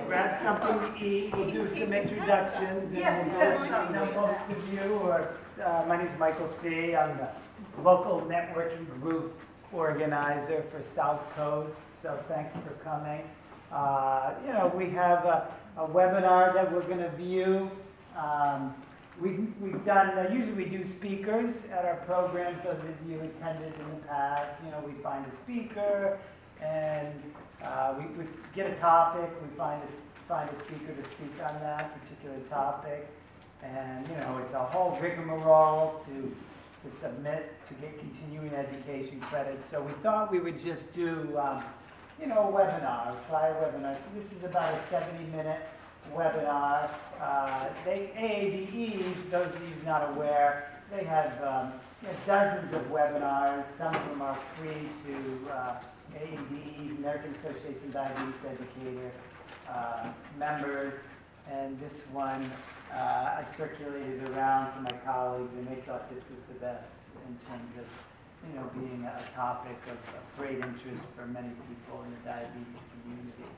Grab something to eat. We'll do some introductions, and we'll go most of you. My name is Michael C. I'm the local networking group organizer for Southcoast. So thanks for coming. We have a webinar that we're going to view. We've done, usually we do speakers at our programs, those of you attended in the past. We find a speaker and we get a topic, we find a speaker to speak on that particular topic. And, it's a whole rigmarole to submit to get continuing education credits. So we thought we would just do, a webinar, try a webinar. So this is about a 70-minute webinar. AADEs, those of you not aware, they have dozens of webinars. Some of them are free to AADEs, American Association of Diabetes Educator members. And this one I circulated around to my colleagues, and they thought this was the best in terms of being a topic of great interest for many people in the diabetes community.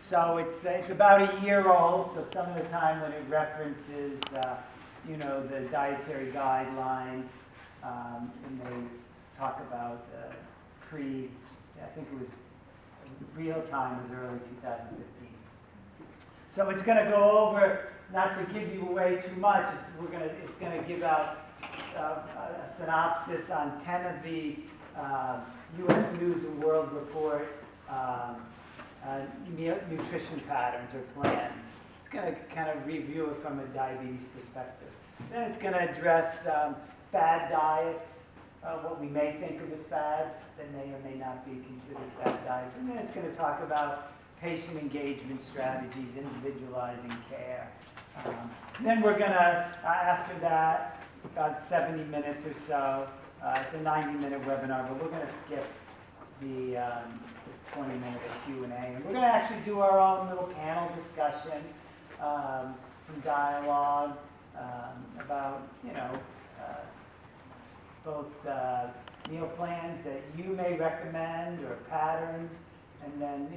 So it's about a year old, so some of the time when it references, the dietary guidelines, and they talk about I think it was real time was early 2015. So it's going to go over, not to give you away too much, it's going to give out a synopsis on 10 of the U.S. News and World Report nutrition patterns or plans. It's going to kind of review it from a diabetes perspective. Then it's going to address fad diets, what we may think of as fads that may or may not be considered fad diets. And then it's going to talk about patient engagement strategies, individualizing care. Then we're going to, after that, about 70 minutes or so, it's a 90-minute webinar, but we're going to skip the 20-minute Q&A. And we're going to actually do our own little panel discussion, some dialogue about, both meal plans that you may recommend or patterns, and then,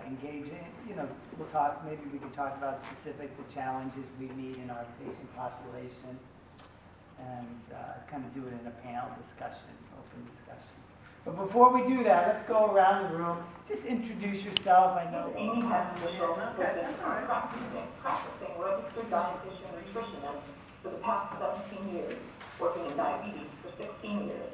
engaging, we'll talk, maybe we can talk about specific the challenges we meet in our patient population, and kind of do it in a panel discussion, open discussion. But before we do that, let's go around the room. Just introduce yourself. I know. Amy Pascal, practicing registered dietitian nutritionist for the past 17 years, working in diabetes for 16 years.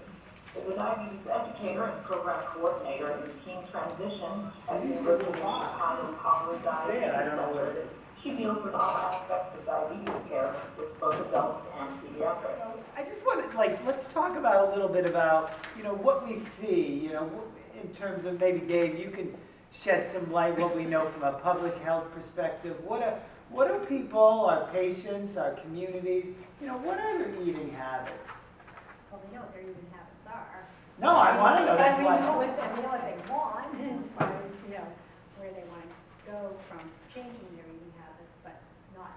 As a diabetes educator and program coordinator in teen transition at the University of Chicago College Diabetes I don't know where it is. She deals with all aspects of diabetes care with both adults and pediatrics. I just want to, let's talk about a little bit about, what we see, in terms of maybe, Dave, you can shed some light what we know from a public health perspective. What are people, our patients, our communities, what are their eating habits? Well, we know what their eating habits are. No, I want to know. But we know what they want, as far as, where they want to go from changing their eating habits, but not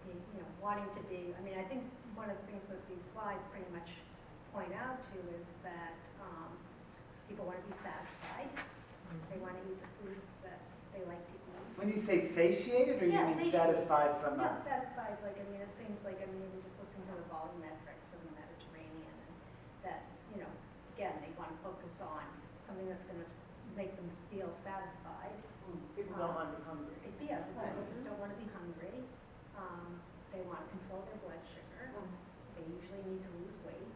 being, wanting to be. I think one of the things that these slides pretty much point out to is that people want to be satisfied. They want to eat the foods that they like to eat. When you say satiated, or you mean satisfied from Yeah, satisfied. It seems like, just listening to the volumetrics of the Mediterranean, and that, again, they want to focus on something that's going to make them feel satisfied. People don't want to be hungry. Yeah, people just don't want to be hungry. They want to control their blood sugar. They usually need to lose weight.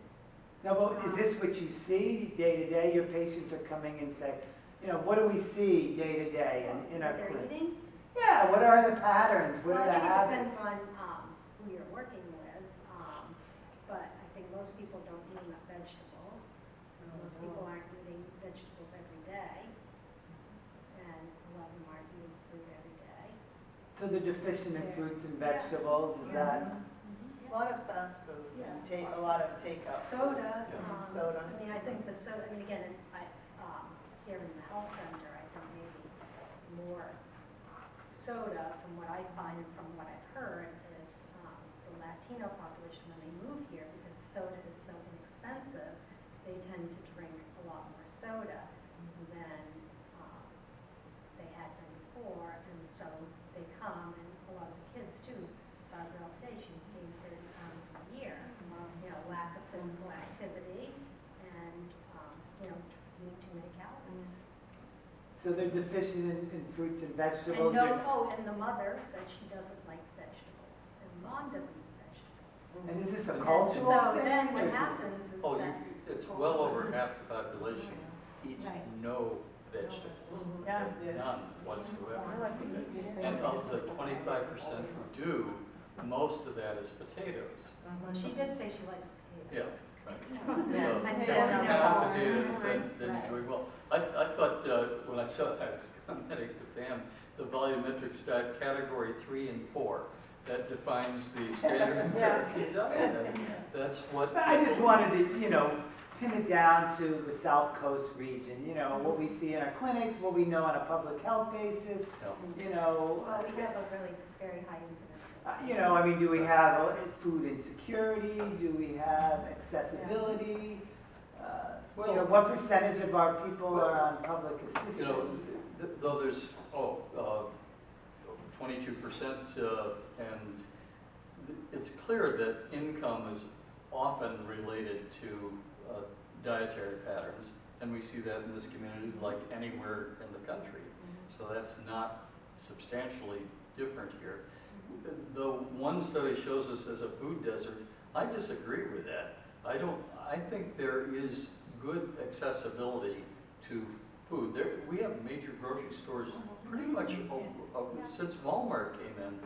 Now, but is this what you see day to day? Your patients are coming and say, what do we see day to day in our clinic? They're eating? Yeah, what are the patterns? What are the habits? It depends on who you're working with, but I think most people don't eat enough vegetables. Most people aren't eating vegetables every day, and a lot of them aren't eating fruit every day. So they're deficient in fruits and vegetables, is that? A lot of fast food, and a lot of takeout. Soda. Soda. I think the soda, again, here in the health center, I think maybe more soda, from what I find and from what I've heard, is the Latino population, when they move here, because soda is so inexpensive, they tend to drink a lot more soda than before, and so they come, and a lot of the kids too, start their today, she's gained 30 pounds a year. You know, lack of physical activity, and, you know, eating too many calories. So they're deficient in fruits and And vegetables? and the mother says she doesn't like vegetables, and mom doesn't eat vegetables. And is this a And cultural so thing? then or what is this- happens is Oh, that. it's well over half the population eats Right. no vegetables. Yeah. None whatsoever. And of the 25% who do, most of that is potatoes. Well, she did say she likes Yeah. potatoes. Right. So, So, I if said, you no. have potatoes, then Right. you're doing well. I thought, when I was commenting to Pam, the volumetric stat category 3 and 4, that defines the standard American diet. And that's what. But I just wanted to, you know, pin it down to the Southcoast region, you know, what we see in our clinics, what we know on a public health basis, you know. Well, we have a really very high incidence. You know, I mean, do we have food insecurity? Do we have accessibility? You know, what percentage of our people are on public assistance? You know, though there's, 22%, and it's clear that income is often related to dietary patterns, and we see that in this community like anywhere in the country. So that's not substantially different here. Though one study shows us as a food desert, I disagree with that. I think there is good accessibility to food. We have major grocery stores pretty much since Walmart came in.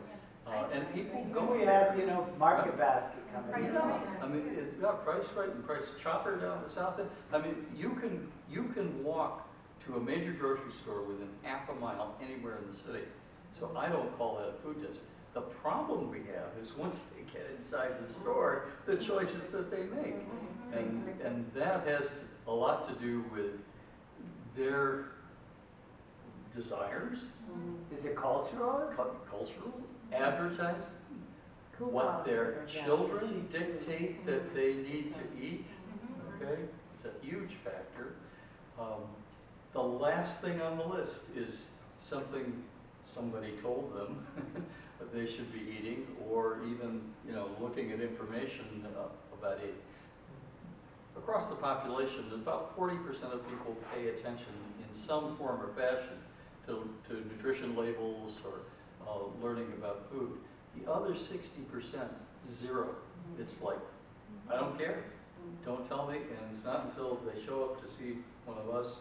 And people go We there. have, you know, Market Basket coming in. I mean, it's got Price Right and Price Chopper down the south end. I mean, you can walk to a major grocery store within half a mile anywhere in the city. So I don't call that a food desert. The problem we have is once they get inside the store, the choices that they make. And that has a lot to do with their desires, Is it cultural? cultural, advertising, what their children dictate that they need to eat, okay? It's a huge factor. The last thing on the list is something somebody told them that they should be eating, or even, you know, looking at information about it. Across the population, about 40% of people pay attention in some form or fashion to nutrition labels or learning about food. The other 60%, zero. It's like, I don't care. Don't tell me. And it's not until they show up to see one of us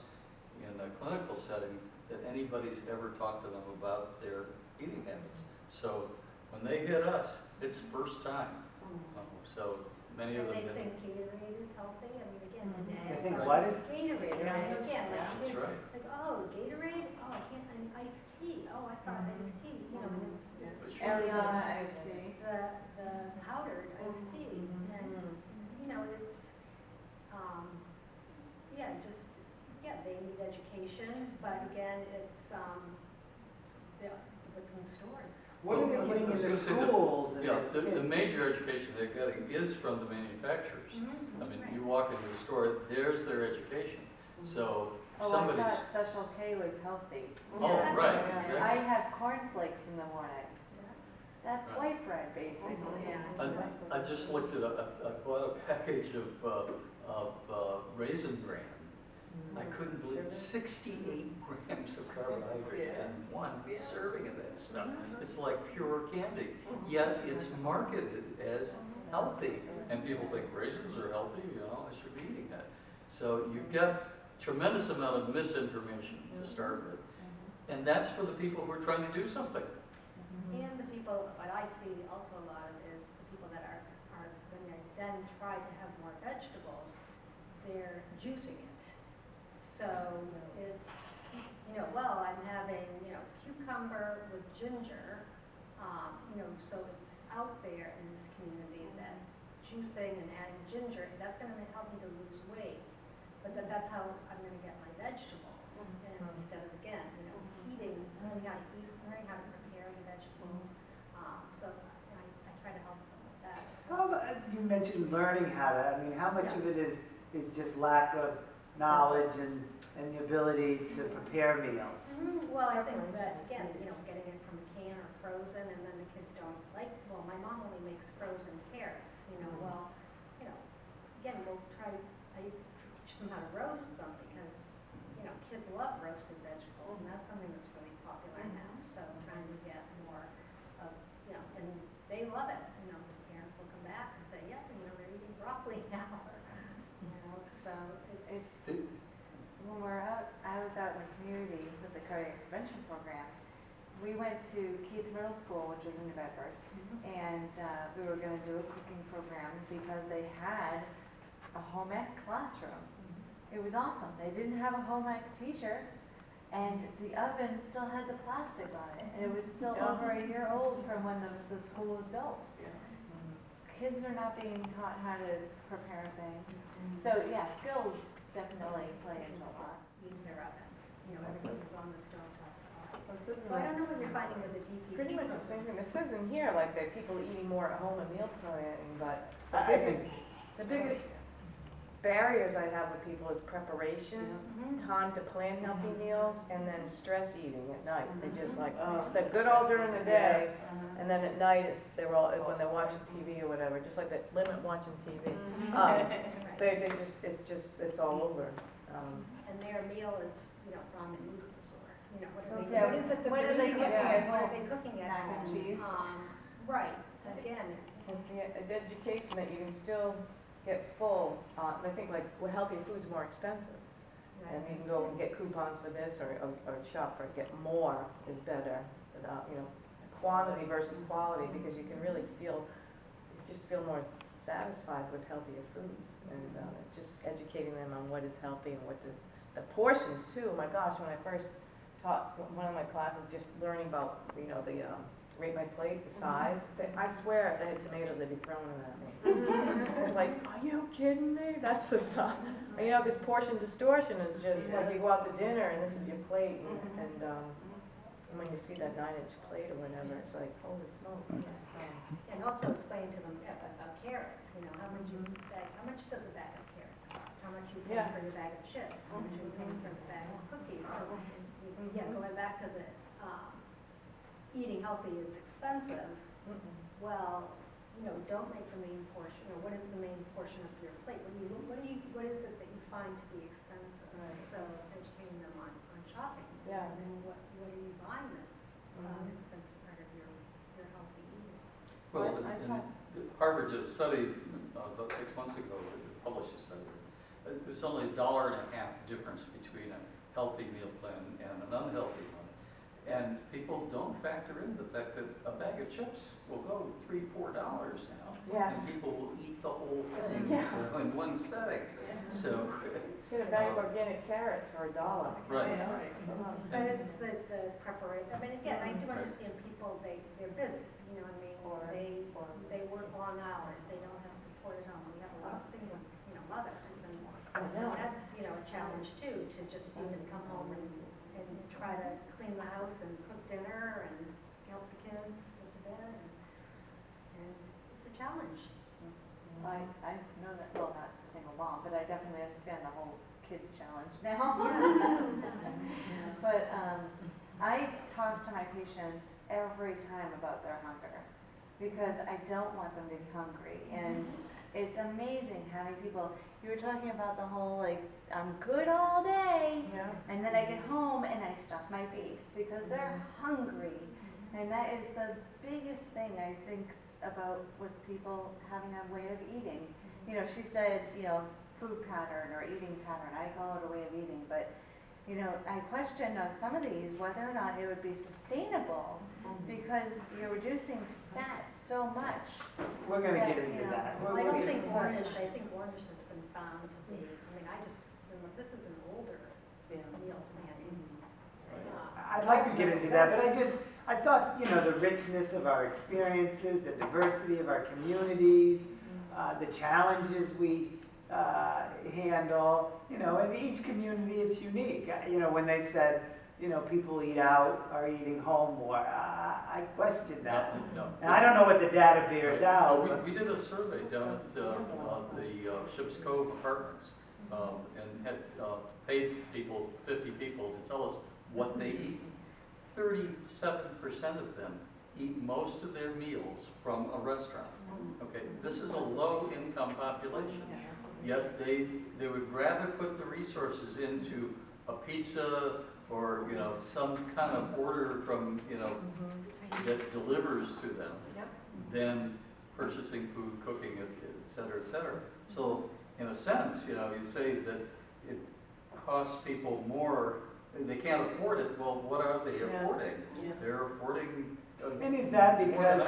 in a clinical setting that anybody's ever talked to them about their eating habits. So when they hit us, it's first time. So many of them. And they think Gatorade is healthy. I mean, again, today. They think I what saw is? Gatorade, right? Again, like, That's right. like, oh, Gatorade? Oh, I can't, and iced tea. Oh, I thought iced tea, you know, and it's Eliana iced tea. the powdered iced tea. And, you know, it's, they need education, but again, it's, what's in the stores. What are they getting in the Well, schools? and Yeah, the the kids? major education they're getting is from the manufacturers. I mean, Right. you walk into the store, there's their education. So Oh, I somebody's, thought Special K was healthy. oh, right, I exactly. have cornflakes in the morning. That's Right. white bread, basically. Yeah. I just looked at I bought a package of Raisin Bran. I couldn't believe 68 grams of carbohydrates in one serving of that stuff. It's like pure candy, yet it's marketed as healthy. And people think raisins are healthy, you know, I should be eating that. So you've got tremendous amount of misinformation to start with. And that's for the people who are trying to do something. And the people, what I see also a lot of is the people that are when they then try to have more vegetables, they're juicing it. So it's, you know, well, I'm having, you know, cucumber with ginger, you know, so it's out there in this community that juicing and adding ginger, that's going to help me to lose weight. But that's how I'm going to get my vegetables. And instead of, again, you know, learning how to eat, learning how to prepare the vegetables. So I try to help them with that. How about, you mentioned learning how to, I mean, how much of it is just lack of knowledge and the ability to prepare meals. Well, I think that, again, you know, getting it from a can or frozen, and then the kids don't like, well, my mom only makes frozen carrots, you know, well, you know, again, we'll try, I teach them how to roast them, because, you know, kids love roasted vegetables, and that's something that's really popular now, so trying to get more of, you know, and they love it, you know, the parents will come back and say, yeah, you know, they're eating broccoli now, you know, so it's. When I was out in the community with the cardiac prevention program, we went to Keith Middle School, which was in New Bedford, and we were going to do a cooking program because they had a home ec classroom. It was awesome. They didn't have a home ec teacher, and the oven still had the plastic on it, and it was still over a year old from when the school was built. Kids are not being taught how to prepare things. So yeah, skills definitely play into a lot. Use their oven, you know, everything is on the stove top. Well, So I don't know what you're finding with the DPP. pretty much the same thing. It says in here, like, that people are eating more at home and meal planning, but I think, the biggest barriers I have with people is preparation, time to plan healthy meals, and then stress eating at night. They just like, they're good all during the day, and then at night, they're all, when they're watching TV or whatever, just like they limit watching TV. They just, it's all over. And their meal is, you know, ramen noodles, or, you know, what So, are they, yeah, what is it that what are they're they eating? cooking at What are home? they cooking at Mac and home? cheese? Right, again, it's, It's the education that you can still get full. I think like, well, healthy food's more expensive. And you can go and get coupons for this or shop for get more is better. You know, quantity versus quality, because you can really feel, you just feel more satisfied with healthier foods. And it's just educating them on what is healthy and what the portions too. Oh my gosh, when I first taught one of my classes, just learning about, you know, the rate my plate, the size. I swear if they had tomatoes, they'd be throwing them at me. It's like, are you kidding me? That's the size. You know, because portion distortion is just like you go out to dinner and this is your plate, and when you see that 9-inch plate or whatever, it's like, holy smoke. and also explain to them about carrots, you know, how much does a bag of carrots cost? How much you pay Yeah. for your bag of chips? How much you pay for the bag of cookies? So, yeah, going back to the, eating healthy is expensive. Well, you know, don't make the main portion, or what is the main portion of your plate? What is it that you find to be expensive? So educating them on shopping. Yeah. And then what are you buying that's an expensive part of your healthy eating? Well, I Harvard did a study about 6 months ago, they published a study. There's only $1.50 difference between a healthy meal plan and an unhealthy one. And people don't factor in the fact that a bag of chips will go $3-4 now. Yes. And people will eat the whole thing Yeah. in one setting. So, Get a bag of organic carrots for $1. right. But it's the preparation, I mean, again, I do understand people, they're busy, you know what I mean? They work long hours, they don't have support at home. We have a lot of single, you know, mothers, and that's, you know, a challenge too, to just even come home and try to clean the house and cook dinner and help the kids get to bed, and it's a challenge. I know that, well, not a single mom, but I definitely understand the whole kid challenge now. But I talk to my patients every time about their hunger, because I don't want them to be hungry. And it's amazing how many people, you were talking about the whole, like, I'm good all day, and then I get home and I stuff my face because they're hungry. And that is the biggest thing I think about with people having a way of eating. You know, she said, you know, food pattern or eating pattern. I call it a way of eating, but you know, I questioned on some of these whether or not it would be sustainable because you're reducing fat so much. we're gonna get into that. Well, I don't think Ornish, I think Ornish has been found to be, I mean, I just remember, this is an older meal planning. I'd like to get into that, but I thought, you know, the richness of our experiences, the diversity of our communities, the challenges we handle, you know, in each community it's unique. You know, when they said, you know, people eat out or eating home more, I questioned that. No. And I don't know what the data bears out. We did a survey down at the Ships Cove Apartments, and had paid people, 50 people, to tell us what they eat. 37% of them eat most of their meals from a restaurant. Okay, this is a low-income population, yet they would rather put the resources into a pizza or, you know, some kind of order from, you know, that delivers to them than purchasing food, cooking, et cetera, et cetera. So, in a sense, you know, you say that it costs people more, they can't afford it. Well, what are they affording? They're affording. And is that because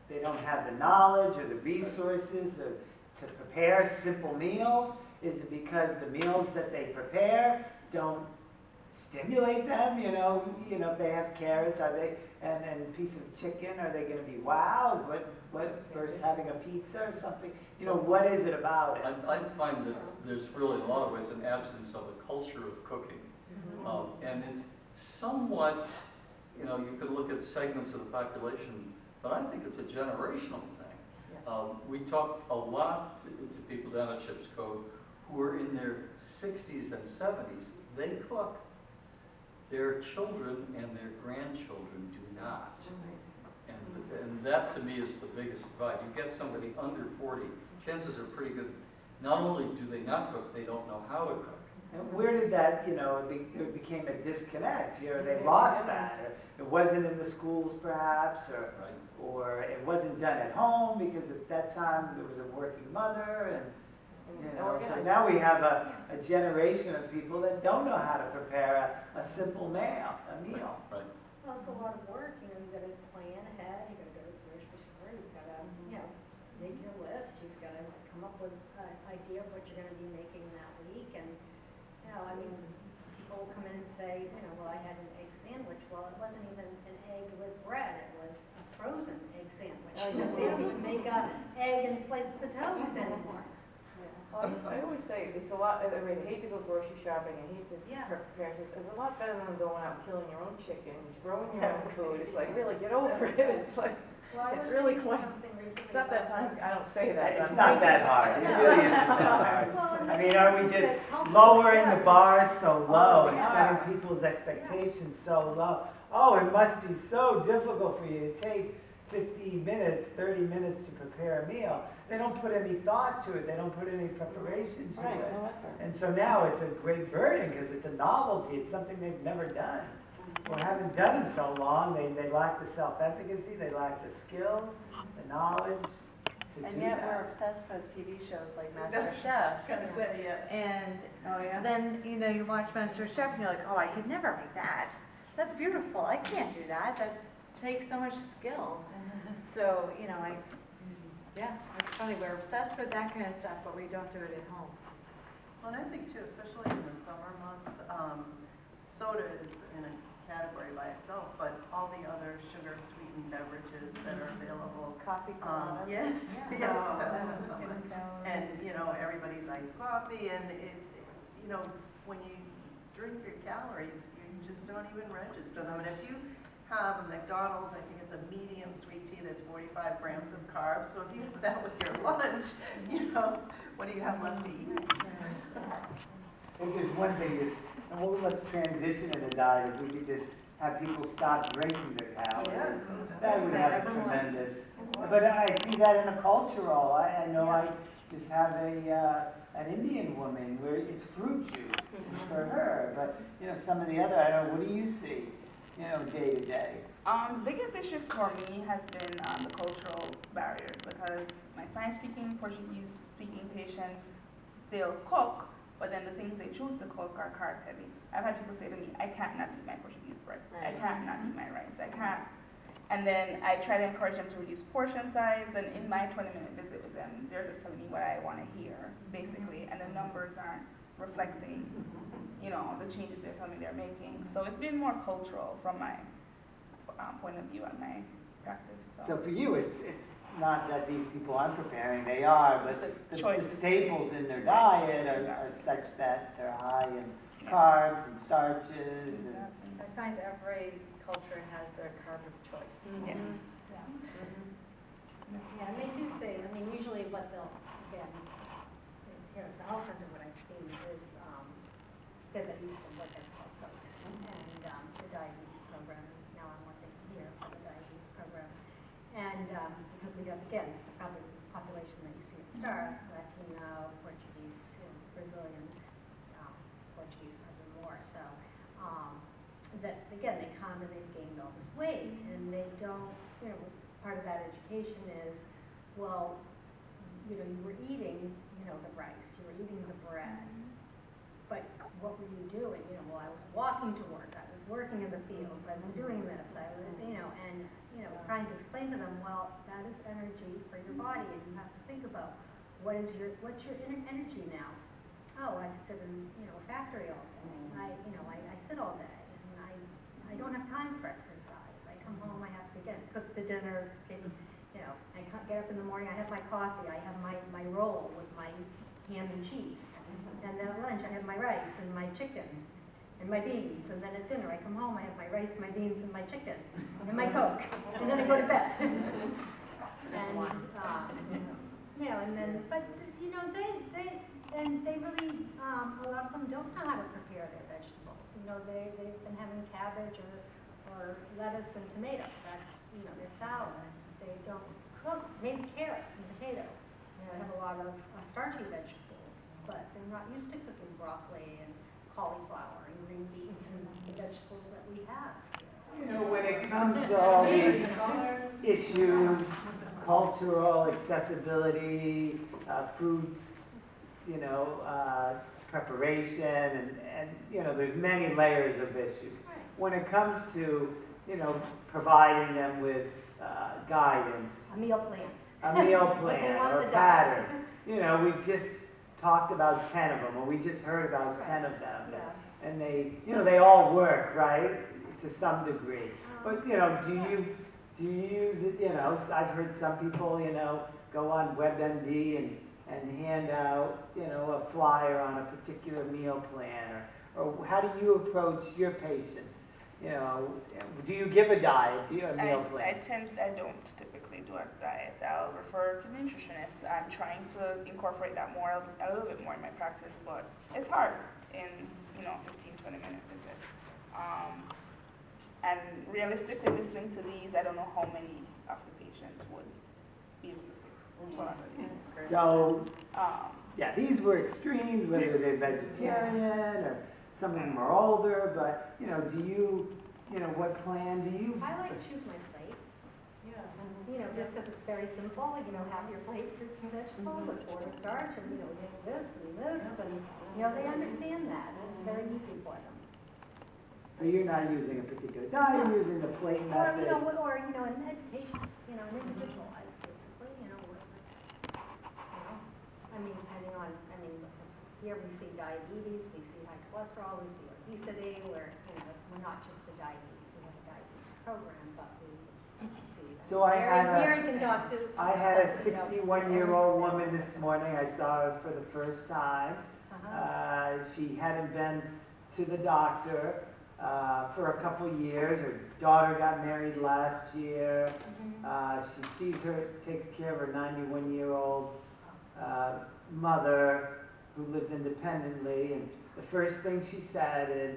they don't have the knowledge or the resources to prepare simple meals? Is it because the meals that they prepare don't stimulate them? You know, if they have carrots, are they and a piece of chicken, are they going to be wowed? What versus having a pizza or something? You know, what is it about it? I find that there's really, in a lot of ways, an absence of a culture of cooking. And it's somewhat, you know, you could look at segments of the population, but I think it's a generational thing. We talk a lot to people down at Ship's Cove who are in their 60s and 70s. They cook. Their children and their grandchildren do not. And that, to me, is the biggest divide. You get somebody under 40, chances are pretty good. Not only do they not cook, they don't know how to cook. And where did that, you know, it became a disconnect? You know, they lost that. It wasn't in the schools, perhaps, or it wasn't done at home because at that time there was a working mother, and you know, so now we have a generation of people that don't know how to prepare a simple meal. Right. Well, it's a lot of work, you know, you've got to plan ahead, you've got to go to the grocery store, you've got to, you know, make your list, you've got to come up with an idea of what you're going to be making that week, and, you know, I mean, people come in and say, you know, well, I had an egg sandwich. Well, it wasn't even an egg with bread, it was a frozen egg sandwich. They don't even make an egg and slice the toast anymore. I always say it's a lot. I mean, I hate to go grocery shopping. I hate to prepare. It's a lot better than going out and killing your own chicken, growing your own food. It's like, really get over it. It's like, it's really quite. It's not that time. I don't say that. It's not that hard. It really isn't that hard. I mean, are we just lowering the bar so low and setting people's expectations so low? Oh, it must be so difficult for you to take 15 minutes, 30 minutes to prepare a meal. They don't put any thought to it. They don't put any preparation to it. And so now it's a great burden because it's a novelty. It's something they've never done. Or haven't done in so long. They lack the self-efficacy. They lack the skills, the knowledge to do that. And yet we're obsessed with TV shows like MasterChef. And then, you know, you watch MasterChef and you're like, oh, I could never make that. That's beautiful. I can't do that. That takes so much skill. So, you know, it's funny. We're obsessed with that kind of stuff, but we don't do it at home. Well, and I think too, especially in the summer months, soda is in a category by itself, but all the other sugar-sweetened beverages that are available. Coffee, yes, and you know, everybody's iced coffee, and it, you know, when you drink your calories, you just don't even register them. And if you have a McDonald's, I think it's a medium sweet tea that's 45 grams of carbs. So if you have that with your lunch, you know, what do you have left to eat? I think there's one thing is, let's transition in a diet. If we could just have people stop drinking their calories, that would have a tremendous. But I see that in a cultural. I know I just have an Indian woman where it's fruit juice for her. But you know, some of the other, I don't know. What do you see? You know, day to day. The biggest issue for me has been the cultural barriers, because my Spanish-speaking, Portuguese-speaking patients, they'll cook, but then the things they choose to cook are carb-heavy. I've had people say to me, I can't not eat my Portuguese bread. I can't not eat my rice. I can't. And then I try to encourage them to reduce portion size, and in my 20-minute visit with them, they're just telling me what I want to hear, basically, and the numbers aren't reflecting, you know, the changes they're telling me they're making. So it's been more cultural from my point of view and my practice. So for you, it's not that these people aren't preparing, they are, but the staples in their diet are such that they're high in carbs and starches. Exactly. I find every culture has their carb of choice. Yes. Yeah, and they do say, I mean, usually what they'll, again, here at the health center, what I've seen is, because I used to work at Southcoast and the diabetes program, now I'm working here for the diabetes program. And because we have, again, probably the population that you see at STAR, Latino, Portuguese, Brazilian, Portuguese probably more, so that, again, they come and they've gained all this weight, and they don't, part of that education is, well, you were eating, the rice, you were eating the bread, but what were you doing? Well, I was walking to work, I was working in the fields, I was doing this, I was, and, trying to explain to them, well, that is energy for your body, and you have to think about what's your energy now? Oh, I sit in, a factory all day, I sit all day, and I don't have time for exercise. I come home, I have to, again, cook the dinner, I can't get up in the morning, I have my coffee, I have my roll with my ham and cheese. And then at lunch, I have my rice and my chicken and my beans. And then at dinner, I come home, I have my rice, my beans, and my chicken and my Coke. And then I go to bed. And, and then, but, they really, a lot of them don't know how to prepare their vegetables. They've been having cabbage or lettuce and tomatoes. That's, their salad. They don't cook, maybe carrots and potatoes. They have a lot of starchy vegetables, but they're not used to cooking broccoli and cauliflower and green beans and the vegetables that we have. When it comes to all these issues, cultural accessibility, food, preparation, and there's many layers of issues. When it comes to, providing them with guidance, A meal plan. A meal plan or a pattern. We've just talked about 10 of them, or we just heard about 10 of them. Yeah. And they, they all work, right, to some degree. But, do you use it, I've heard some people, go on WebMD and hand out, a flyer on a particular meal plan, or how do you approach your patients? Do you give a diet? Do you have a meal plan? I don't typically do a diet. I'll refer to nutritionists. I'm trying to incorporate that a little bit more in my practice, but it's hard in, 15-20 minute visit. And realistically, listening to these, I don't know how many of the patients would be able to stick to one of these. So, these were extremes, whether they're vegetarian or some of them are older, but, do you, what plan do you? I like to choose my plate. Just because it's very simple, have your plate, fruits and vegetables, a quarter starch, and, this and this, and, they understand that. It's very easy for them. So you're not using a particular diet, you're using the plate method? Or, an education, an individualized, basically, depending on, here we see diabetes, we see high cholesterol, we see obesity, we're not just a diabetes, we have a diabetes program, but we see. So I had a 61-year-old woman this morning. I saw her for the first time. She hadn't been to the doctor for a couple years. Her daughter got married last year. She takes care of her 91-year-old mother who lives independently, and the first thing she said is,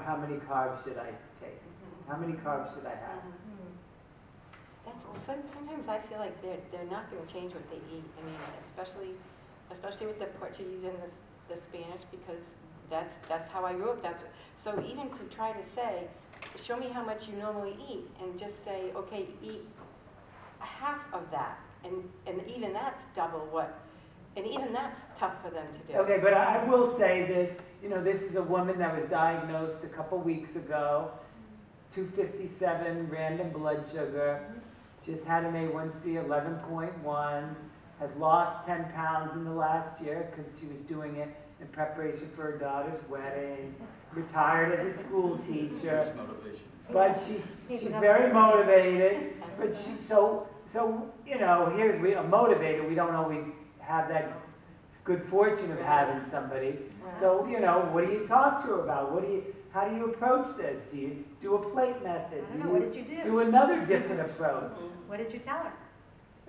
how many carbs should I take? How many carbs should I have? Sometimes I feel like they're not going to change what they eat. Especially with the Portuguese and the Spanish, because that's how I grew up. So even to try to say, show me how much you normally eat, and just say, okay, eat half of that, and even that's double what. And even that's tough for them to do. Okay, but I will say this, this is a woman that was diagnosed a couple weeks ago, 257 random blood sugar, just had an A1C 11.1, has lost 10 pounds in the last year because she was doing it in preparation for her daughter's wedding, retired as a school teacher. But she's very motivated, but here's motivated, we don't always have that good fortune of having somebody. So, what do you talk to her about? How do you approach this? Do you do a plate method? I don't know, what did you do? Do another different approach? What did you tell her?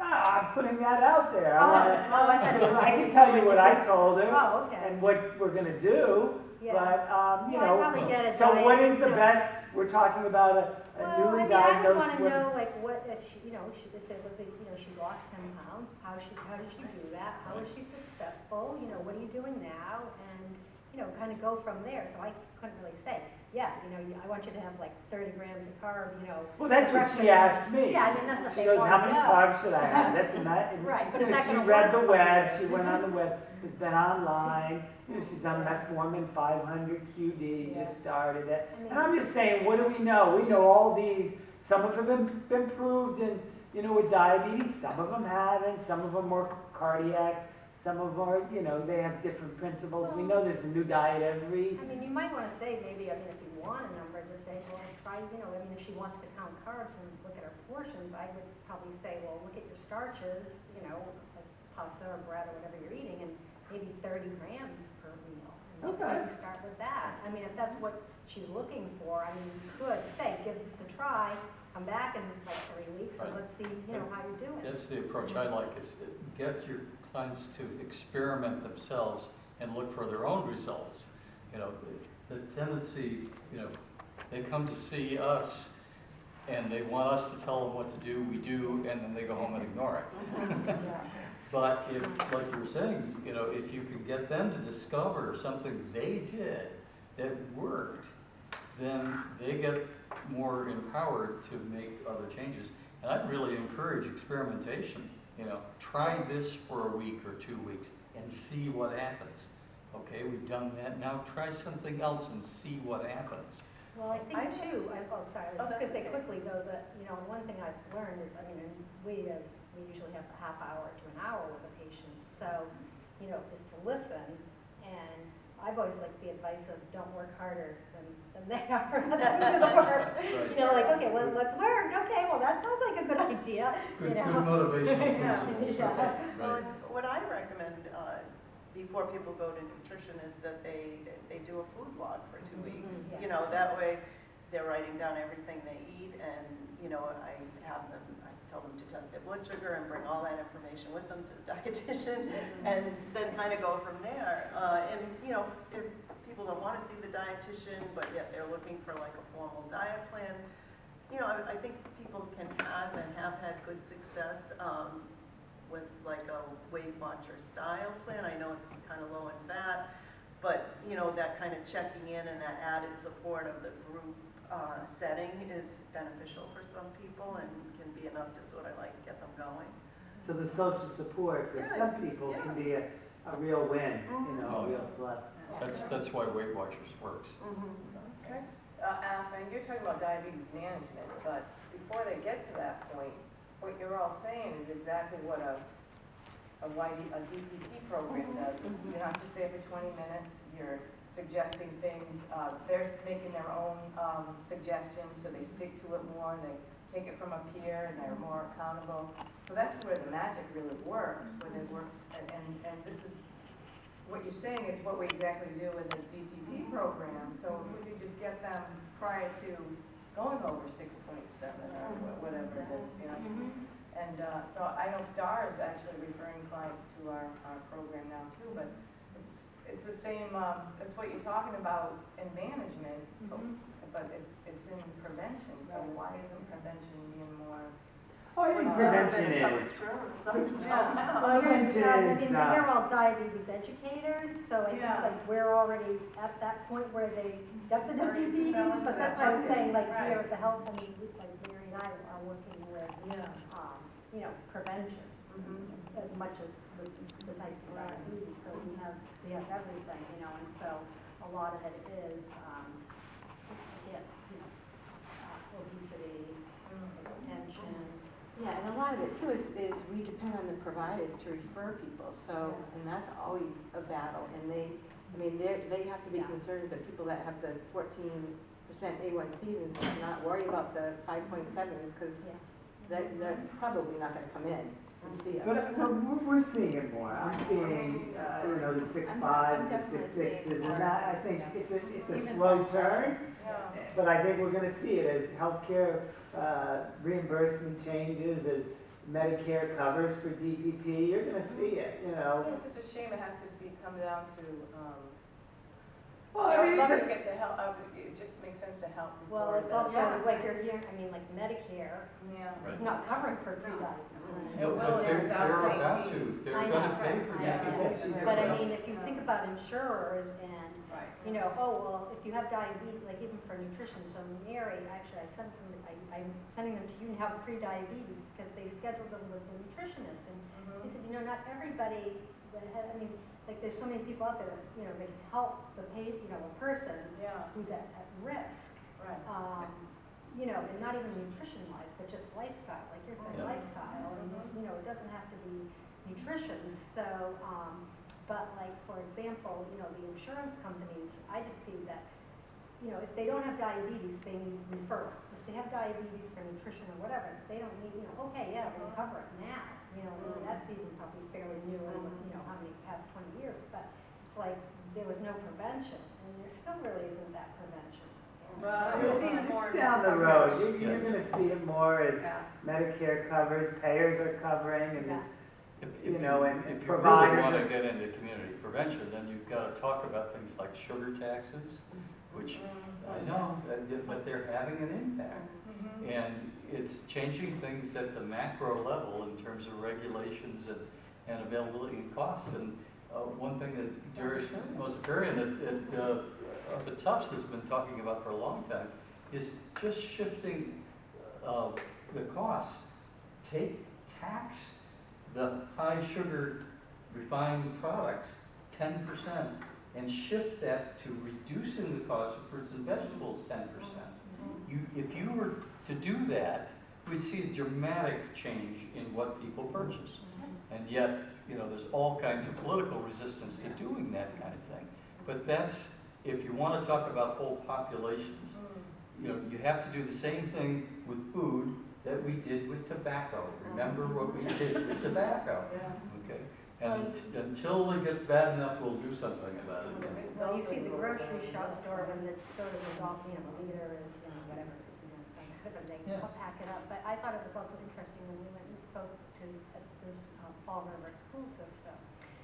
I'm putting that out there. Oh, I thought it was. I can tell you what I told her Oh, okay. and what we're gonna do, Yeah. but, you Well, I'd know. probably get a So what diet, is the so- best, we're talking about a Well, I newly mean, I would diagnosed wanna woman. know, like, what, if she, you know, if it was, she lost 10 pounds, how did she do that? How was she successful? You know, what are you doing now? And, kind of go from there. So I couldn't really say, yeah, I want you to have like 30 grams of carb, Well, that's what she breakfast. asked me. Yeah, I mean, that's what She they goes, want how to many know. carbs should I have? That's not. Right, but is you know, that gonna She read work the for web, you? she went on the web, has been online, she's on metformin 500 QD, Yeah. just started it. I mean- And I'm just saying, what do we know? We know all these, some of them have been proved in, with diabetes, some of them haven't, some of them more cardiac, some of them are, they have different principles. We know there's a new diet every. I mean, you might want to say, maybe, if you want a number, just say, well, try, if she wants to count carbs and look at her portions, I would probably say, well, look at your starches, like pasta or bread or whatever you're eating, and maybe 30 grams per meal. And just Okay. maybe start with that. I mean, if that's what she's looking for, I mean, you could say, give this a try, come back in like 3 weeks, and Right. let's see, how you're doing. That's the approach I like, is get your clients to experiment themselves and look for their own results. The tendency, they come to see us and they want us to tell them what to do, we do, and then they go home and ignore it. But if, like you were saying, if you can get them to discover something they did that worked, then they get more empowered to make other changes. And I'd really encourage experimentation. Try this for a week or 2 weeks and see what happens. Okay, we've done that. Now try something else and see what happens. Well, I think too, sorry, I was just that's gonna say okay. quickly though, that, one thing I've learned is, and we usually have a half hour to an hour with a patient, so, is to listen, and I've always liked the advice of don't work harder than they are, let them do the work. Right. Like, okay, well, let's work, okay, well, that sounds like a good idea, Good motivational Yeah. principles. Yeah. Right. What I recommend before people go to nutrition is that they do a food log for 2 weeks. Yeah. That way they're writing down everything they eat, and I tell them to test their blood sugar and bring all that information with them to the dietitian, and then kind of go from there. And if people don't want to see the dietitian, but yet they're looking for like a formal diet plan, I think people can have and have had good success with like a Weight Watcher style plan. I know it's kind of low in fat, but that kind of checking in and that added support of the group setting is beneficial for some people and can be enough to sort of like get them going. So the social support for Yeah, some people can be a real win, a real plus. That's why Weight Watchers works. Can I just ask, and you're talking about diabetes management, but before they get to that point, what you're all saying is exactly what a DPP program does. You're not just there for 20 minutes, you're suggesting things, they're making their own suggestions, so they stick to it more, and they take it from a peer, and they're more accountable. So that's where the magic really works, when it works, and this is, what you're saying is what we exactly do in the DPP program. So if we could just get them prior to going over 6.7 or whatever it is, And so I know STAR is actually referring clients to our program now too, but it's the same, it's what you're talking about in management, but it's in prevention, so why isn't prevention being more? Oh, I think prevention is. Well, they're all diabetes educators, so I think like we're already at that point where they got the diabetes, but that's why I'm saying like here at the health, like Mary and I are working with, prevention as much as the type of diabetes, so we have everything, and so a lot of it is, obesity, hypertension. Yeah, and a lot of it too is we depend on the providers to refer people, so, and that's always a battle, and they have to be concerned that people that have the 14% A1Cs and not worry about the 5.7s, because they're probably not gonna come in and see us. But we're seeing it more. I'm seeing, the 6.5s, the 6.6s, and that, I think it's a slow turn. But I think we're gonna see it as healthcare reimbursement changes, as Medicare covers for DPP, you're gonna see it, you know. It's just a shame it has to come down to, Well, I I would mean, love it's to a, get to help, it just makes sense to help Well, before it's the- also Yeah. like you're here, I mean, like Medicare, Yeah. it's not covering for No. pre-diabetes. It But will they're in about 2018. to, they're I know, gonna pay right, for I know. DPP. But I mean, if you think about insurers and, Right. you know, oh, well, if you have diabetes, like even for nutrition, so Mary, actually, I sent some, I'm sending them to you and have pre-diabetes because they scheduled them with the nutritionist. And he said, you know, not everybody, I mean, like there's so many people out there that, you know, they can help the a person Yeah, who's at risk. right. You know, and not even nutrition-wise, but just lifestyle, like you're saying, Yeah. lifestyle, and just, you know, it doesn't have to be nutrition, so, but like, for example, you know, the insurance companies, I just see that, you know, if they don't have diabetes, they need referral. If they have diabetes for nutrition or whatever, they don't need, you know, okay, yeah, we'll cover it now, you know, and that's even probably fairly new, you know, how many past 20 years, but it's like, there was no prevention, and there still really isn't that prevention. Well, You're we're seeing more and down the more road, coverage. you're gonna see it more as Yeah. Medicare covers, payers are covering, and Yeah. it's, If you know, and if you really providers wanna are- get into community prevention, then you've gotta talk about things like sugar taxes, which I know, but they're having an impact. And it's changing things at the macro level in terms of regulations and availability and cost. And one thing that Gerri Mosaparian at the Tufts has been talking about for a long time is just shifting the costs. Tax the high sugar refined products 10% and shift that to reducing the cost of fruits and vegetables 10%. If you were to do that, we'd see a dramatic change in what people purchase. And yet, you know, there's all kinds of political resistance to doing that kind of thing. But that's, if you want to talk about whole populations, you know, you have to do the same thing with food that we did with tobacco. Remember what we did with tobacco? Okay? And until it gets bad enough, we'll do something about it. Well, you see the grocery store when the soda's a dollar, you know, the liter is, you know, whatever, 69 cents, but they Yeah. pack it up. But I thought it was also interesting when we went and spoke to this Fall River school system,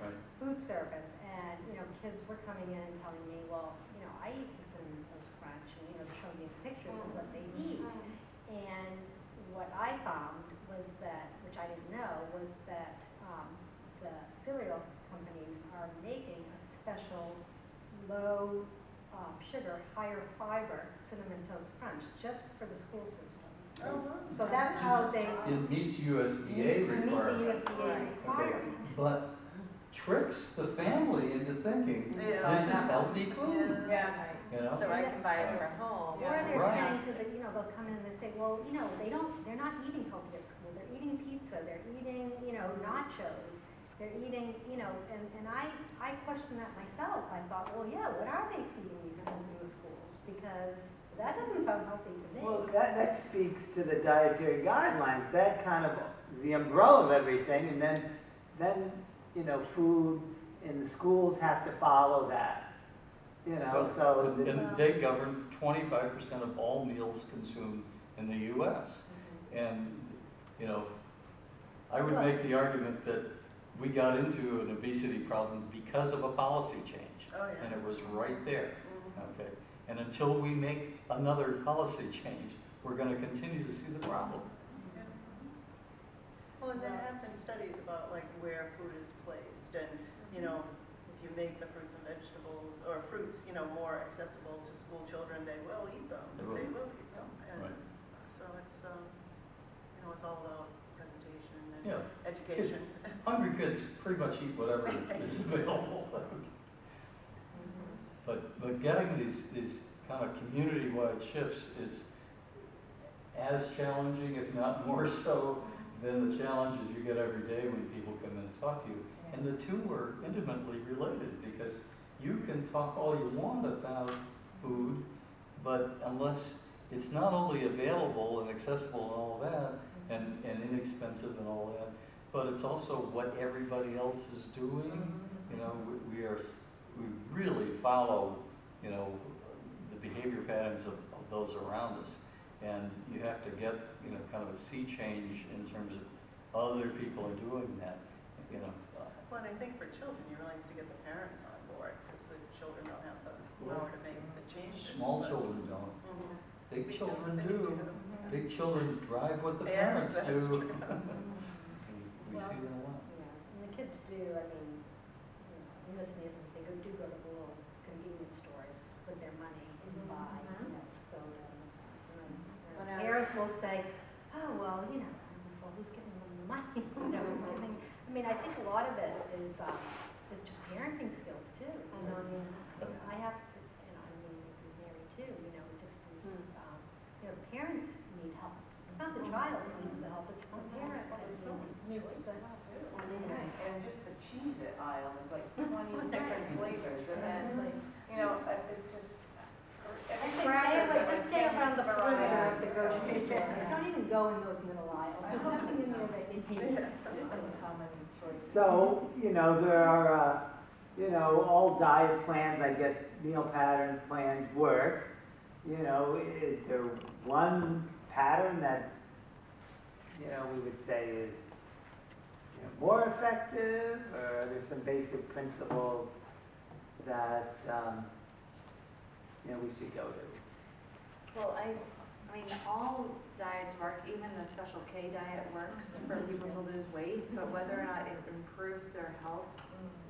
Right. food service, and, you know, kids were coming in and telling me, well, you know, I eat the Cinnamon Toast Crunch, and, you know, showing me pictures of what they eat. And what I found was that, which I didn't know, was that the cereal companies are making a special low sugar, higher fiber Cinnamon Toast Crunch just for the school systems. So that's how they It meets USDA to meet the requirements. USDA requirement. But tricks the family into thinking, Yeah. this is healthy food, Yeah. you know? So I can buy it for home. Or they're Right. saying to the, you know, they'll come in and they say, well, you know, they're not eating healthy at school. They're eating pizza, they're eating, you know, nachos. They're eating, you know, and I questioned that myself. I thought, well, yeah, what are they feeding these kids in the schools? Because that doesn't sound healthy to me. Well, that speaks to the dietary guidelines, that kind of is the umbrella of everything, and then, you know, food in the schools have to follow that, you know, so. And they govern 25% of all meals consumed in the US. And, you know, I would make the argument that we got into an obesity problem because of a policy change. Oh, yeah. And it was right there, okay? And until we make another policy change, we're gonna continue to see the problem. Well, and there have been studies about like where food is placed and, you know, if you make the fruits and vegetables or fruits, you know, more accessible to school children, they will eat them. They will. eat them. And Right. so it's, you know, it's all about presentation and Yeah. education. Hungry kids pretty much eat whatever is available. But getting these kind of community-wide shifts is as challenging, if not more so, than the challenges you get every day when people come in and talk to you. And the two are intimately related because you can talk all you want about food, but unless it's not only available and accessible and all that, and inexpensive and all that, but it's also what everybody else is doing. You know, we really follow, you know, the behavior patterns of those around us. And you have to get, you know, kind of a sea change in terms other people are doing that, you know. Well, and I think for children, you really have to get the parents on board, because the children don't have the power to make the changes. Small but- children don't. Mhm. Big We children don't do. think Big children drive what the Yeah, parents that's do. true. We see that a lot. Yeah, and the kids do, I mean, you know, in this neighborhood, they do go to the little convenience stores with their money and buy, you know, soda. When I was- Parents will say, oh, well, you know, well, who's giving them the money? You know, who's giving, I mean, I think a lot of it is just parenting skills too. You know, I mean, I have to, you know, I mean, Mary too, you know, it just is, you know, parents need help. It's not the child who needs the help, it's the parent that needs the help. And just the Cheez-It aisle is like 20 different flavors, and then, you know, it's just. I say stay away, just stay around the perimeter of the grocery store. Don't even go in those middle aisles. There's nothing in there that you need. How many choices. So, you know, there are, you know, all diet plans, I guess, meal pattern plans work. You know, is there one pattern that, you know, we would say is, you know, more effective, or are there some basic principles that, you know, we should go to? Well, I mean, all diets work, even the Special K diet works for people to lose weight, but whether or not it improves their health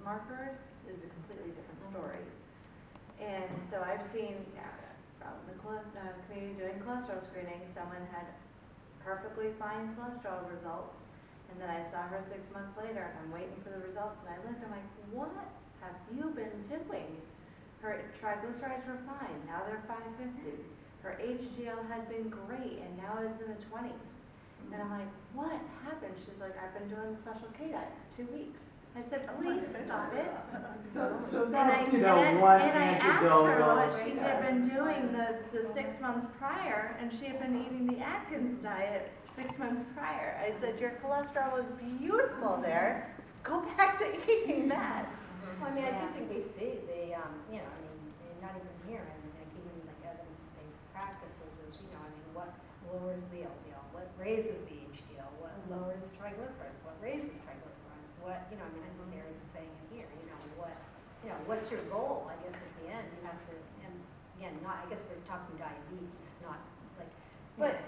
markers is a completely different story. And so I've seen from the community doing cholesterol screening, someone had perfectly fine cholesterol results, and then I saw her 6 months later, and I'm waiting for the results, and I looked, I'm like, what have you been doing? Her triglycerides were fine, now they're 550. Her HDL had been great, and now it's in the 20s. And I'm like, what happened? She's like, I've been doing the Special K diet for 2 weeks. I said, please stop it. So that's, you know, one And I asked her antidote. what she had been doing the 6 months prior, and she had been eating the Atkins diet 6 months prior. I said, your cholesterol was beautiful there. Go back to eating that. Well, I mean, I do think we see the, you know, I mean, not even here, I mean, like even like evidence-based practices is, you know, I mean, what lowers the LDL, what raises the HDL, what lowers triglycerides, what raises triglycerides, what, you know, I mean, I think they're even saying it here, you know, what's your goal, I guess, at the end, you have to, and again, not, I guess we're talking diabetes, not like. But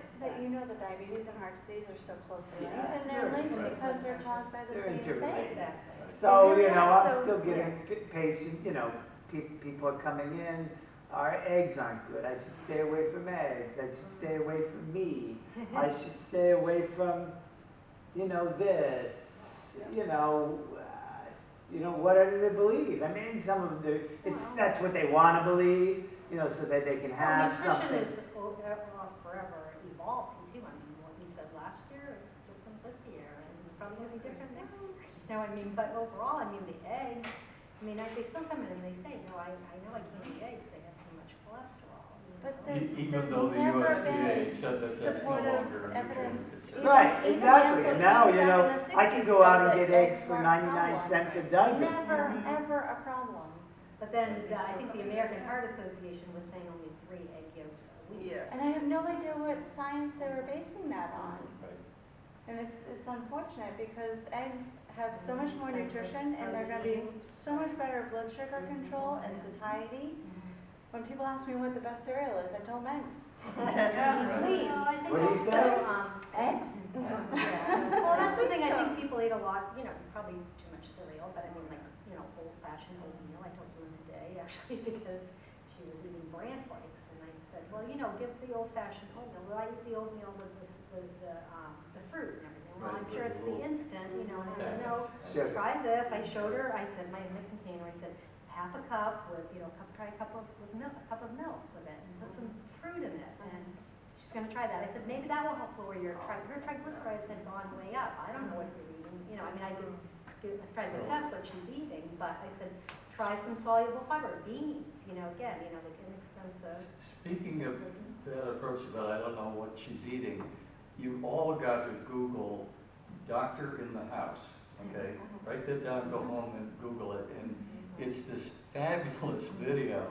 you know the diabetes and heart disease are so closely linked, Yeah, and they're linked right. because they're caused by the They're same thing. interrelated. Exactly. So, They really you know, are. I'm So, still getting patient, you know, people are coming in, our eggs aren't good, I should stay away from eggs, I should stay away from meat, I should stay away from, you know, this, you know, what do they believe? I mean, some of them, that's what they want to believe, you know, so that they can have something. Nutrition is forever evolving too. I mean, what we said last year is different this year, and it's probably going to be different next year. You know, I mean, but overall, I mean, the eggs, I mean, they still come in and they say, no, I know I can't eat eggs, they have too much cholesterol. But Even there's though the never USDA been said that that's no supportive longer a evidence. nutrient concern. Right, Even exactly, Ansel and now, Keys you back know, in the I can 60s go out and said get that eggs for weren't a 99 problem. cents a dozen. Never, ever a problem. But then I think the American Heart Association was saying only 3 egg yolks a week. Yes. And I have no idea what science they were basing that on. Right. And it's unfortunate because eggs have so much more nutrition, and they're going to be so much better blood sugar control and satiety. When people ask me what the best cereal is, I tell them eggs. Please. Well, I think What do you also, say? Eggs? yeah. Well, that's the thing, I think people eat a lot, you know, probably too much cereal, but I mean, like, you know, old-fashioned oatmeal. I told someone today, actually, because she was eating bran flakes, and I said, well, you know, give the old-fashioned oatmeal. Well, I eat the oatmeal with the fruit and everything. Well, I'm Right, sure with it's the the little instant, you know, and I said, no, Sugar. try this. I showed her, I said, in the container, I said, half a cup with, you know, try a cup of milk with it, and put some fruit in it, and she's gonna try that. I said, maybe that will help lower your her triglycerides had gone way up. I don't know what you're eating, you know, I mean, I was trying to assess what she's eating, but I said, try some soluble fiber, beans, you know, again, you know, the inexpensive. Speaking of that approach, but I don't know what she's eating, you all got to Google doctor in the house, okay? Write that down, go home and Google it, and it's this fabulous video.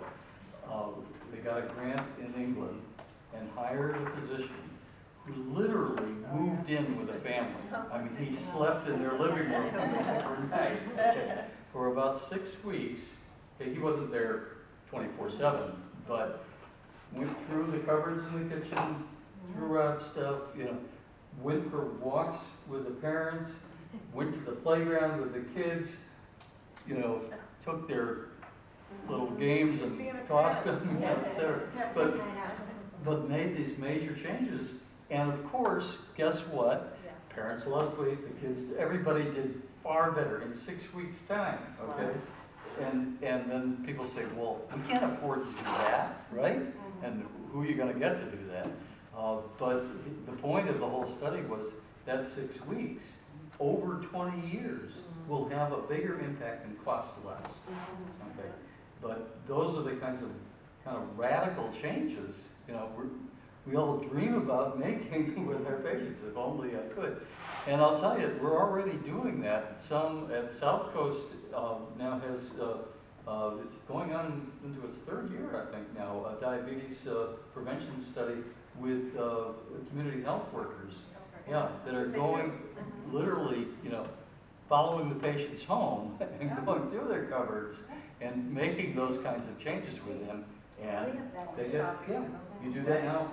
They got a grant in England and hired a physician literally moved in with a family. I mean, he slept in their living room overnight, okay, for about 6 weeks. Okay, he wasn't there 24/7, but went through the cupboards in the kitchen, threw out stuff, you know, went for walks with the parents, went to the playground with the kids, you know, took their little games and tossed them, et cetera. But made these major changes. And of course, guess what? Parents lost weight, the kids, everybody did far better in 6 weeks' time, okay? And then people say, well, we can't afford to do that, right? And who are you going to get to do that? But the point of the whole study was that 6 weeks, over 20 years, will have a bigger impact and cost less. Okay? But those are the kinds of radical changes, you know, we all dream about making with our patients, if only I could. And I'll tell you, we're already doing that. Some at Southcoast now has, it's going on into its 3rd year, I think now, a diabetes prevention study with community health workers. Yeah, that are going literally, you know, following the patients home and going through their cupboards and making those kinds of changes with them. And they get, you do that now?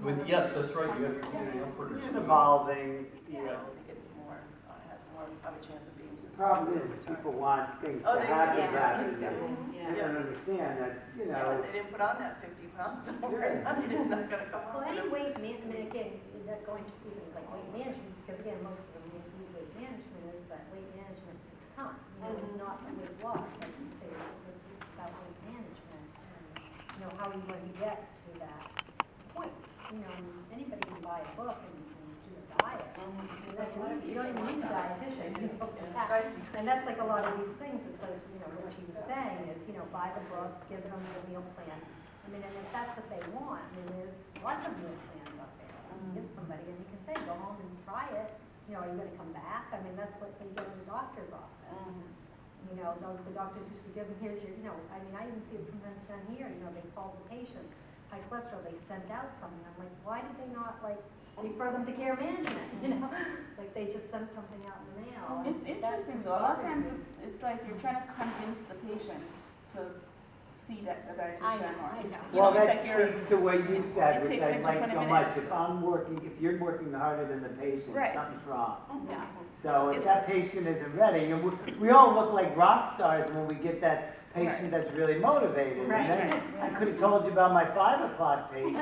With, yes, that's right, you have your community health workers. It's evolving, you know. I think it's more, has more of a chance of being The problem is people want things to happen rapidly. They Yeah. don't understand that, you Yeah, know. but they didn't put on that 50 pounds overnight, it's not gonna come off. Well, any weight management, again, they're going to even like weight management, because again, most of them need weight management, is that weight management takes time. You know, it's not weight loss, like you say, it's about weight management. And, you know, how you want to get to that point. You know, anybody can buy a book and do a diet. That's easy. You don't even need a dietitian, you know, for that. And that's like a lot of these things, it's like, you know, what she was saying is, you know, buy the book, give them the meal plan. I mean, and if that's what they want, I mean, there's lots of meal plans out there. You can give somebody, and you can say, go home and try it. You know, are you gonna come back? I mean, that's what they get in the doctor's office. You know, the doctors used to give them, here's your, you know, I mean, I even see it sometimes down here, you know, they call the patient, high cholesterol, they send out something. I'm like, why did they not, like, refer them to care management, you know? Like, they just sent something out in the mail. It's interesting though, a lot of times it's like you're trying to convince the patients to see that the dietitian or, you Well, know, it's that like you're, speaks to what you said, it which takes I an extra like 20 so minutes. much. If you're working harder than the patient, Right. something's wrong. Yeah. So if It's- that patient isn't ready, and we all look like rock stars when we get that patient that's really motivated. Right, And then right. I could have told you about my 5 o'clock patient,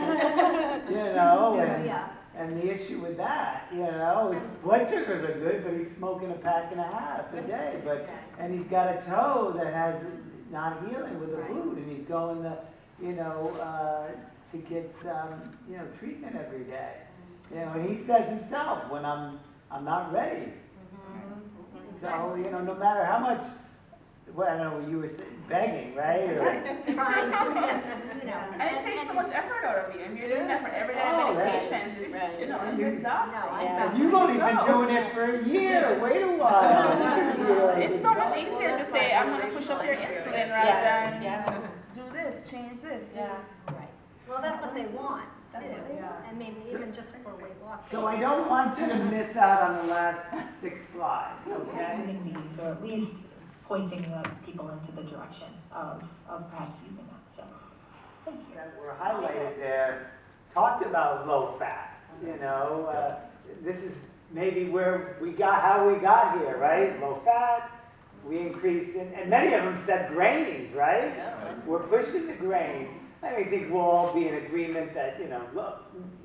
you know, Yeah. and the issue with that, you know, his blood sugars are good, but he's smoking a pack and a half a day. And he's got a toe that has not healing with the boot, and he's going you know, to get, you know, treatment every day. You know, and he says himself, when I'm not ready. So, you know, no matter how much, well, I don't know, you were begging, right? Or, Trying to, yes, you know. and it takes so much effort out of you. If you're doing that for everyday Oh, that's- medications, it's, you know, it's You- exhausting. and you've only been doing it for a year, wait a while. It's so much easier to say, I'm gonna push up your insulin rather than do this, change this. Yes. Right. Well, that's what they want, too. That's what they want. And maybe even just for weight loss. So I don't want you to miss out on the last 6 slides, okay? Using these, or at least pointing people into the direction of perhaps using that, so, thank you. That were highlighted there, talked about low fat, you know, this is maybe where how we got here, right? Low fat, we increase, and many of them said grains, right? We're pushing the grains. I think we'll all be in agreement that, you know,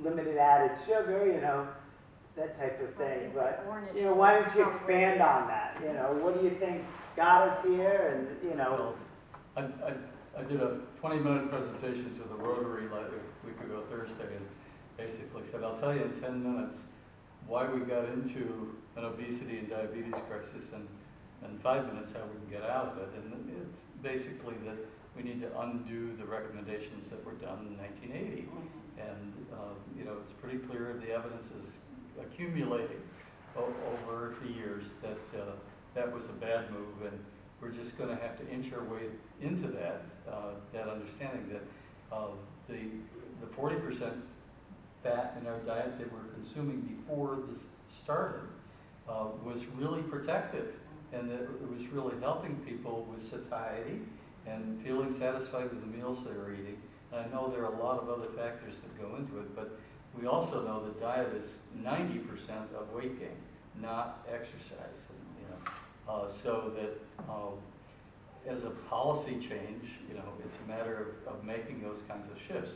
limited added sugar, you know, that type of thing, but, you know, why don't you expand on that? You know, what do you think got us here, and, you know. Well, I did a 20-minute presentation to the Rotary like a week ago Thursday, and basically said, I'll tell you in 10 minutes why we got into an obesity and diabetes crisis, and in 5 minutes how we can get out of it. And it's basically that we need to undo the recommendations that were done in 1980. And, you know, it's pretty clear the evidence is accumulating over the years that that was a bad move, and we're just going to have to inch our way into that understanding that the 40% fat in our diet that we're consuming before this started was really protective, and that it was really helping people with satiety and feeling satisfied with the meals they were eating. And I know there are a lot of other factors that go into it, but we also know that diet is 90% of weight gain, not exercise. You know, so that as a policy change, you know, it's a matter of making those kinds of shifts.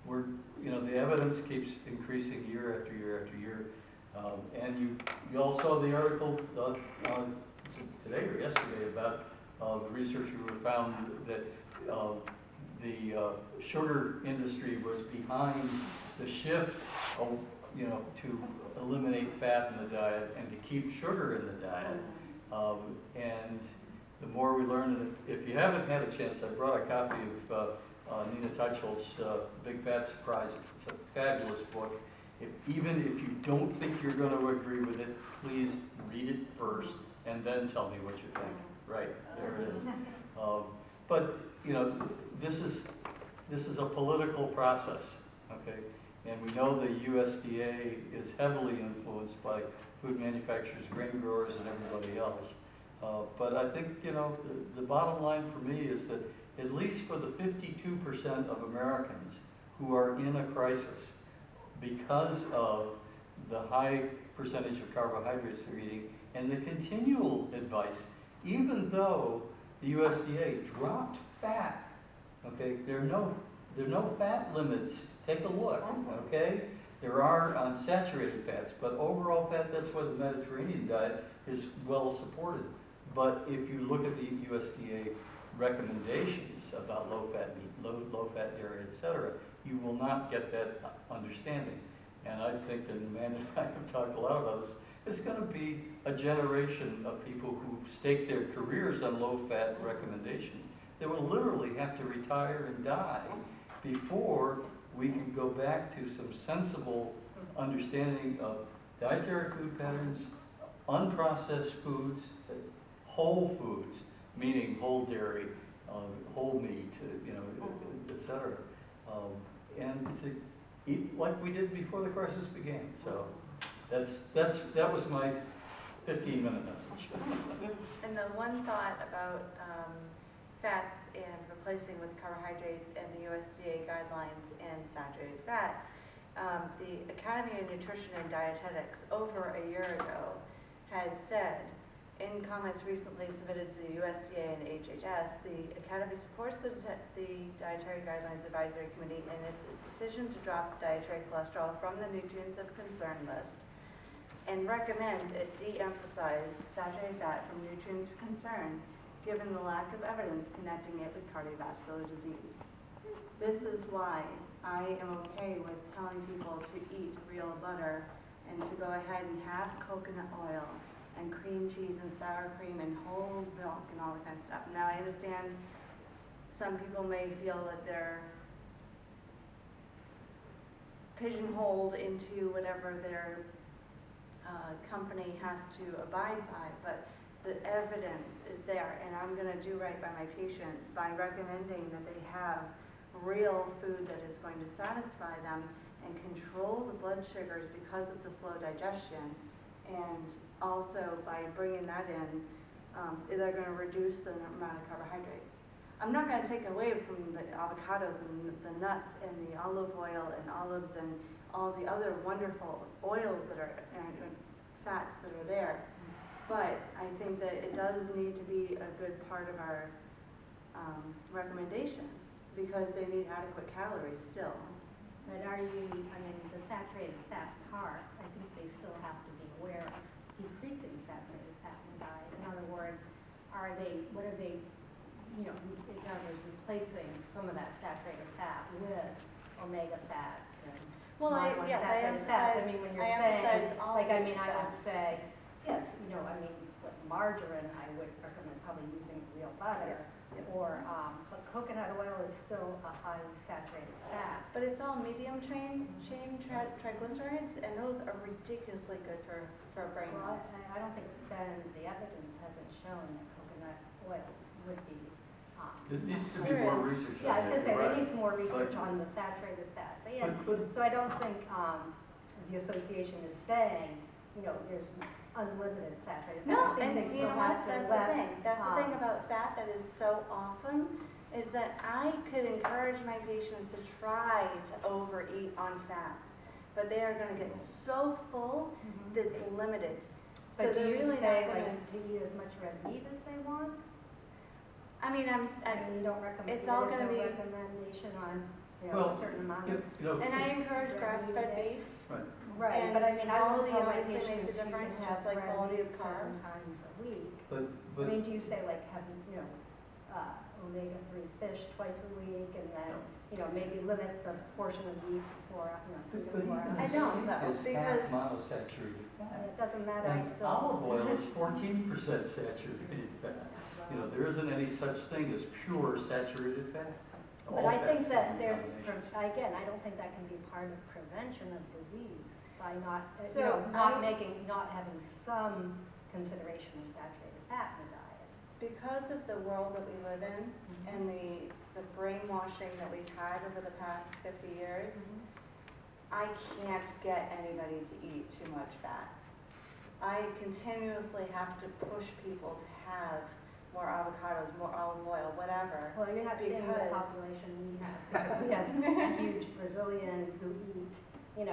We're, you know, the evidence keeps increasing year after year after year. And you all saw the article today or yesterday about the researcher who found that the sugar industry was behind the shift, you know, to eliminate fat in the diet and to keep sugar in the diet. And the more we learn, and if you haven't had a chance, I brought a copy of Nina Teicholz' Big Fat Surprise. It's a fabulous book. Even if you don't think you're going to agree with it, please read it first and then tell me what you think. Right, there it is. But you know, this is a political process, okay? And we know the USDA is heavily influenced by food manufacturers, grain growers, and everybody else. But I think, you know, the bottom line for me is that at least for the 52% of Americans who are in a crisis because of the high percentage of carbohydrates they're eating and the continual advice, even though the USDA dropped fat, okay, there are no fat limits. Take a look, okay? There are unsaturated fats, but overall fat, that's why the Mediterranean diet is well supported. But if you look at the USDA recommendations about low-fat meat, low-fat dairy, etc., you will not get that understanding. And I think that Amanda and I have talked a lot about this. It's going to be a generation of people who stake their careers on low-fat recommendations. They will literally have to retire and die before we can go back to some sensible understanding of dietary food patterns, unprocessed foods, whole foods, meaning whole dairy, whole meat, you know, etc. And to eat like we did before the crisis began. So that was my 15-minute message. And the one thought about fats and replacing with carbohydrates and the USDA guidelines and saturated fat, the Academy of Nutrition and Dietetics over a year ago had said, in comments recently submitted to the USDA and HHS, the Academy supports the Dietary Guidelines Advisory Committee in its decision to drop dietary cholesterol from the nutrients of concern list and recommends it de-emphasize saturated fat from nutrients of concern given the lack of evidence connecting it with cardiovascular disease. This is why I am okay with telling people to eat real butter and to go ahead and have coconut oil and cream cheese and sour cream and whole milk and all that kind of stuff. Now I understand some people may feel that they're pigeonholed into whatever their company has to abide by, but the evidence is there, and I'm going to do right by my patients by recommending that they have real food that is going to satisfy them and control the blood sugars because of the slow digestion, and also by bringing that in, they're going to reduce the amount of carbohydrates. I'm not going to take away from the avocados and the nuts and the olive oil and olives and all the other wonderful oils that are, and fats that are there. But I think that it does need to be a good part of our recommendations because they need adequate calories still. But are you, I mean, the saturated fat part, I think they still have to be aware of decreasing saturated fat in the diet. In other words, what are they, you know, in other words, replacing some of that saturated fat with omega fats and monounsaturated fats? I mean, when you're saying, like, I mean, I would say, yes, you know, I mean, with margarine, I would recommend probably using real butter. Yes. Or, but coconut oil is still a highly saturated fat. But it's all medium chain triglycerides, and those are ridiculously good for brain health. Well, I don't think it's been, the evidence hasn't shown that coconut oil would be There needs to be more research on Yeah, I was gonna say, that, there right. needs more research But- on the saturated fats. And But- so I don't think, the association is saying, there's unlimited saturated fat. No, I think and they you still know have what, to that's the let, thing, that's the thing about fat that is so awesome, is that I could encourage my patients to try to overeat on fat, but they are gonna get so full that it's limited. So But do they're you really say, not like, gonna- to eat as much red meat as they want? I mean, I mean, you don't recommend, It's all there's gonna no be- recommendation on, Well, a certain amount you of. know, and I encourage grass-fed beef. right. Right, and but I mean, I would quality tell my obviously patients, makes a you can difference, have just like red quality meat of 7 carbs. times a week. But, I mean, do you say like having, omega-3 fish twice a week and then, maybe limit the portion of meat to 4, 3 to 4 hours? I don't though, It's because half monounsaturated And fat. it doesn't matter, I and still. olive oil is 14% saturated fat. There isn't any such thing as pure saturated fat. But All I think fats that come in there's, combinations. again, I don't think that can be part of prevention of disease by not, So not having some consideration of saturated fat in the diet. because of the world that we live in and the brainwashing that we've had over the past 50 years, I can't get anybody to eat too much fat. I continuously have to push people to have more avocados, more olive oil, whatever. Well, you're not seeing the Because- population we have, because we have a huge Brazilian who eat,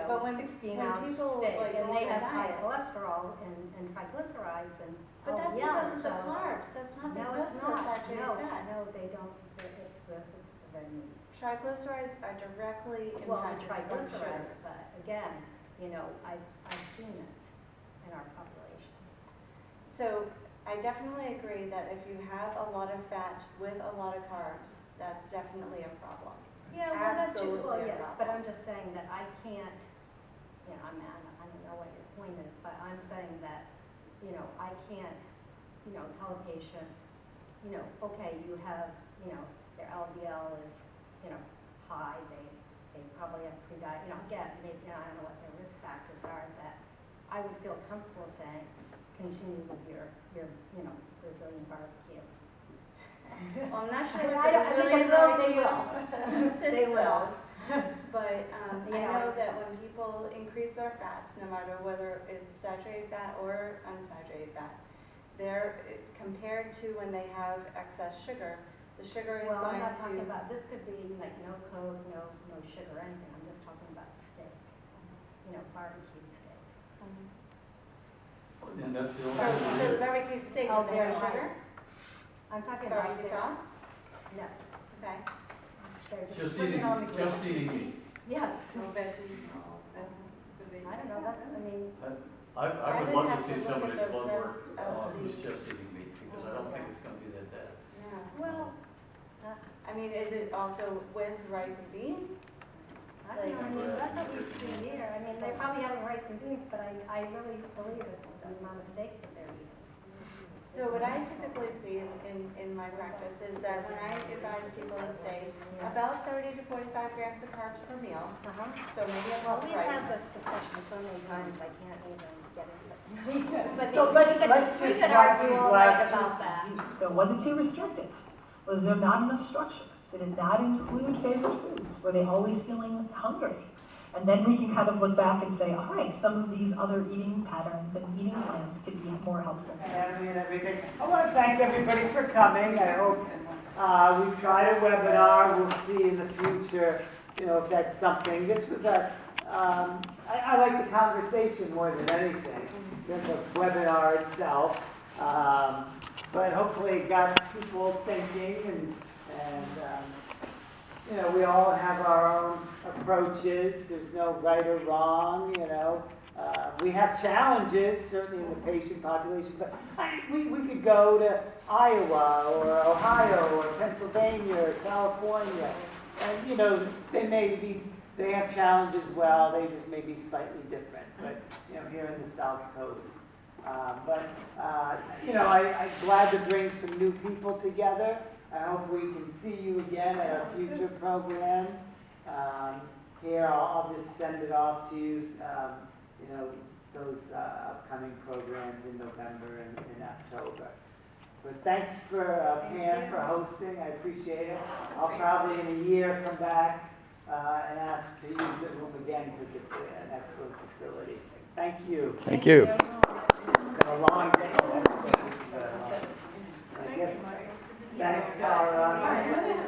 But when 16-ounce people, steak, like, and go they on a have high diet- cholesterol and triglycerides and But that's LDL, because of the so- carbs, that's not No, because it's of the not, saturated no, fat. no, they don't, it's the red meat. Triglycerides are directly Well, the impacted by triglycerides, sugar. but again, I've seen it in our population. So I definitely agree that if you have a lot of fat with a lot of carbs, that's definitely a problem. Yeah, well, that's true, well, Absolutely a yes, but I'm problem. just saying that I can't, I don't know what your point is, but I'm saying that, I can't, tell a patient, okay, you have, their LDL is, high, they probably have pre-diabetes, again, maybe, I don't know what their risk factors are, that I would feel comfortable saying, continue with your Brazilian barbecue. Well, I'm not sure I what don't- the I think Brazilian they will. barbecue consists They will. of, but I Yeah. know that when people increase their fats, no matter whether it's saturated fat or unsaturated fat, they're compared to when they have excess sugar, the sugar is Well, I'm going not talking to. about, this could be like no Coke, no sugar, anything, I'm just talking about steak, barbecued steak. And that's the only So thing the we do. barbecue steak, Oh, is there they're sugar? I'm talking about Barbecue their, sauce? no, Okay. they're just Just putting it eating, on the grill. just eating meat. Yes, No veggies, no. I don't know, that's, I mean, I I would would love have to see to look somebody's at the blood work rest of who's the- just eating meat, because I don't think it's gonna be that bad. Yeah. well, I mean, is it also with rice and beans? I don't know, I mean, that's what we see here, I mean, they're probably having rice and beans, but I really believe it's the amount of steak that they're eating. So what I typically see in my practice is that when I advise people to stay about 30 to 45 grams of carbs per meal, so maybe a Well, lot of we've had rice. this discussion so many times, I can't even get into it. But So we let's could just watch argue these all last night two about that. So was it too restrictive? Was there not enough structure? Did it not include favorite foods? Were they always feeling hungry? And then we can kind of look back and say, all right, some of these other eating patterns and eating plans could be more helpful. Academy and everything. I want to thank everybody for coming. I hope we tried a webinar. We'll see in the future, if that's something. This was I like the conversation more than anything than the webinar itself. But hopefully it got people thinking and we all have our own approaches. There's no right or wrong, We have challenges, certainly in the patient population, but we could go to Iowa or Ohio or Pennsylvania or California. And, they have challenges well, they just may be slightly different, but, here in the Southcoast. I'm glad to bring some new people together. I hope we can see you again at our future programs. Here, I'll just send it off to you, those upcoming programs in November and in October. But thanks for Pam for hosting, I appreciate it. I'll probably in a year come back and ask to use the room again because it's an excellent facility. Thank you. Thank you. It's been a long day. I guess, thanks, Dara.